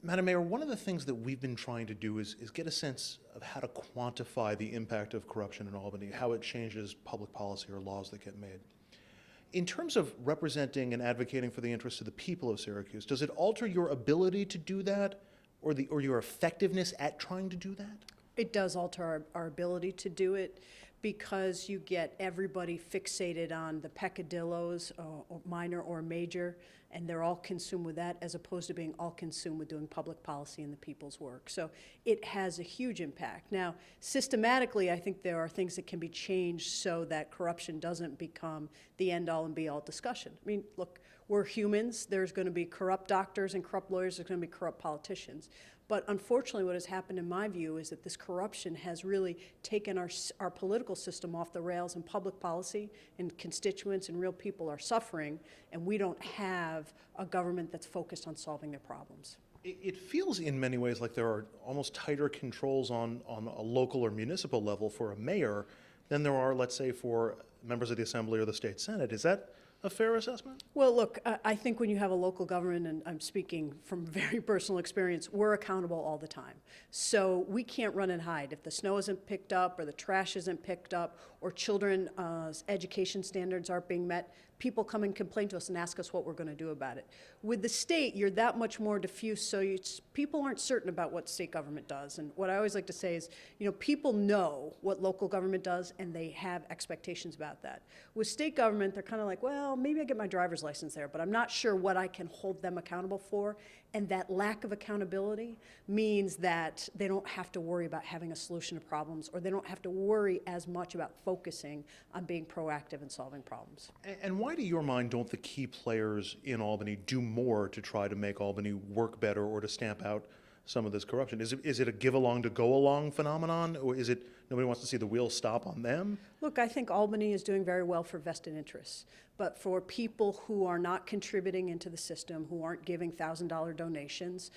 Madam Mayor, one of the things that we've been trying to do is get a sense of how to quantify the impact of corruption in Albany, how it changes public policy or laws that get made. In terms of representing and advocating for the interests of the people of Syracuse, does it alter your ability to do that or your effectiveness at trying to do that? It does alter our ability to do it because you get everybody fixated on the peccadillos, or minor or major, and they're all consumed with that as opposed to being all consumed with doing public policy and the people's work. So it has a huge impact. Now, systematically, I think there are things that can be changed so that corruption doesn't become the end-all and be-all discussion. I mean, look, we're humans. There's going to be corrupt doctors and corrupt lawyers. There's going to be corrupt politicians. But unfortunately, what has happened in my view is that this corruption has really taken our political system off the rails, and public policy and constituents and real people are suffering, and we don't have a government that's focused on solving their problems. It feels in many ways like there are almost tighter controls on a local or municipal level for a mayor than there are, let's say, for members of the Assembly or the State Senate. Is that a fair assessment? Well, look, I think when you have a local government, and I'm speaking from very personal experience, we're accountable all the time. So we can't run and hide. If the snow isn't picked up or the trash isn't picked up or children's education standards aren't being met, people come and complain to us and ask us what we're going to do about it. With the state, you're that much more diffuse, so people aren't certain about what state government does. And what I always like to say is, people know what local government does, and they have expectations about that. With state government, they're kind of like, well, maybe I get my driver's license there, but I'm not sure what I can hold them accountable for. And that lack of accountability means that they don't have to worry about having a solution to problems, or they don't have to worry as much about focusing on being proactive and solving problems. And why, to your mind, don't the key players in Albany do more to try to make Albany work better or to stamp out some of this corruption? Is it a give along to go along phenomenon, or is it nobody wants to see the wheels stop on them? Look, I think Albany is doing very well for vested interests, but for people who are not contributing into the system, who aren't giving $1,000 donations,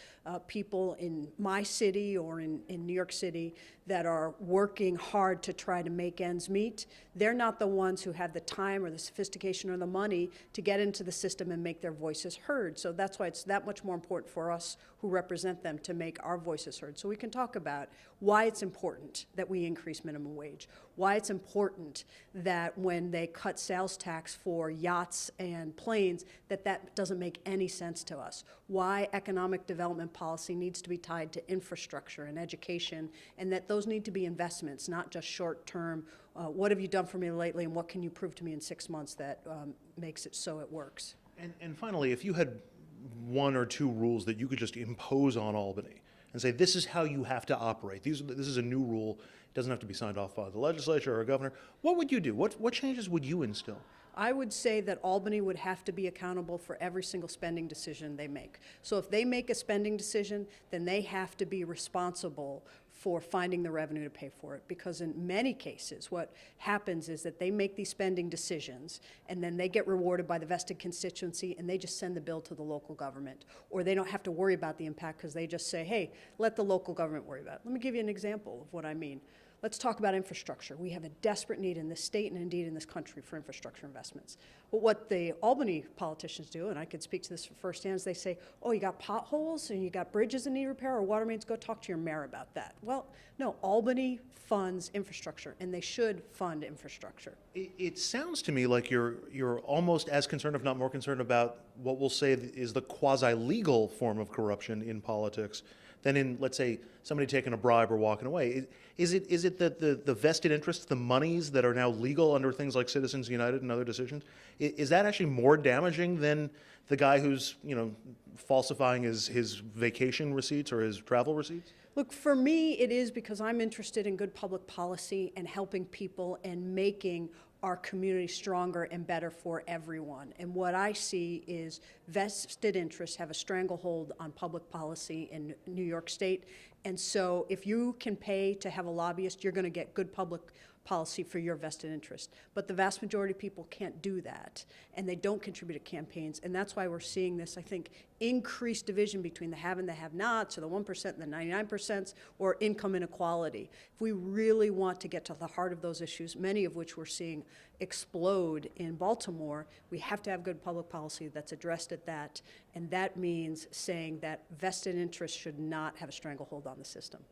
people in my city or in New York City that are working hard to try to make ends meet, they're not the ones who have the time or the sophistication or the money to get into the system and make their voices heard. So that's why it's that much more important for us who represent them to make our voices heard. So we can talk about why it's important that we increase minimum wage, why it's important that when they cut sales tax for yachts and planes, that doesn't make any sense to us, why economic development policy needs to be tied to infrastructure and education, and that those need to be investments, not just short-term, what have you done for me lately and what can you prove to me in 6 months that makes it so it works. And finally, if you had one or two rules that you could just impose on Albany and say, this is how you have to operate, this is a new rule, it doesn't have to be signed off by the legislature or a governor, what would you do? What changes would you instill? I would say that Albany would have to be accountable for every single spending decision they make. So if they make a spending decision, then they have to be responsible for finding the revenue to pay for it. Because in many cases, what happens is that they make these spending decisions and then they get rewarded by the vested constituency and they just send the bill to the local government. Or they don't have to worry about the impact because they just say, hey, let the local government worry about it. Let me give you an example of what I mean. Let's talk about infrastructure. We have a desperate need in this state and indeed in this country for infrastructure investments. But what the Albany politicians do, and I could speak to this firsthand, is they say, oh, you got potholes and you got bridges that need repair or water mains, go talk to your mayor about that. Well, no, Albany funds infrastructure, and they should fund infrastructure. It sounds to me like you're almost as concerned, if not more concerned, about what we'll say is the quasi-legal form of corruption in politics than in, let's say, somebody taking a bribe or walking away. Is it that the vested interests, the monies that are now legal under things like Citizens United and other decisions, is that actually more damaging than the guy who's falsifying his vacation receipts or his travel receipts? Look, for me, it is because I'm interested in good public policy and helping people and making our community stronger and better for everyone. And what I see is vested interests have a stranglehold on public policy in New York State. And so if you can pay to have a lobbyist, you're going to get good public policy for your vested interest. But the vast majority of people can't do that, and they don't contribute to campaigns, and that's why we're seeing this, I think, increased division between the have and the have-nots, or the 1% and the 99%, or income inequality. If we really want to get to the heart of those issues, many of which we're seeing explode in Baltimore, we have to have good public policy that's addressed at that, and that means saying that vested interests should not have a stranglehold on the system.